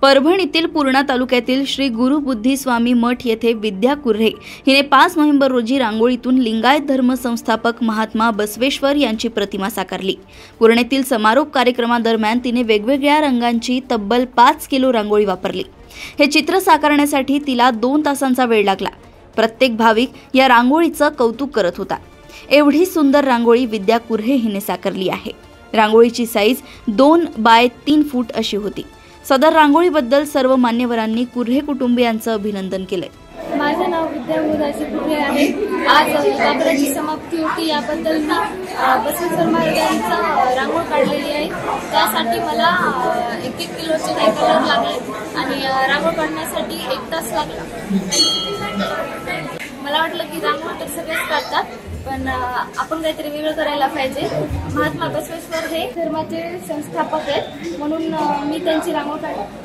परभणीतील पूर्णा तालुक्यातील श्री गुरु बुद्धी स्वामी मठ येथे विद्या कुर्हे हिने 5 नोव्हेंबर रोजी रांगोळीतून लिंगायत धर्म संस्थापक महात्मा बसवेश्वर यांची प्रतिमा साकारली। पूर्णेतील समारोप कार्यक्रमादरम्यान तिने वेगवेगळ्या रंगांची तब्बल 5 किलो रांगोळी वापरली। हे चित्र साकारण्यासाठी तिला 2 तासांचा वेळ लागला। प्रत्येक भाविक या रांगोळीचं कौतुक करत होता। एवढी सुंदर रांगोळी विद्या कुर्हे हिने साकारली आहे। रांगोळीची साईज 2 बाय 3 फूट अशी होती। सदर रांगोळीबद्दल सर्व मान्यवरांनी कुर्हे कुटुंबियांचं अभिनंदन केले। माझे नाव विद्या कुर्हे आहे। आज गाभाऱ्याची समाप्ती होती, याबद्दल मी बसवेश्वर महाराजांचा रांगोळ काढलेली आहे। त्यासाठी मला 1-1 किलोचे काही कलर लागले आणि रांगोळ काढण्यासाठी 1 तास लागला। मला वाटलं की रांगोळ तर सगळेच काढतात, पण आपण काहीतरी वेगळं करायला पाहिजे। महात्मा बसवेश्वर हे धर्माचे संस्थापक आहेत, म्हणून मी त्यांची रांगोळ काढली।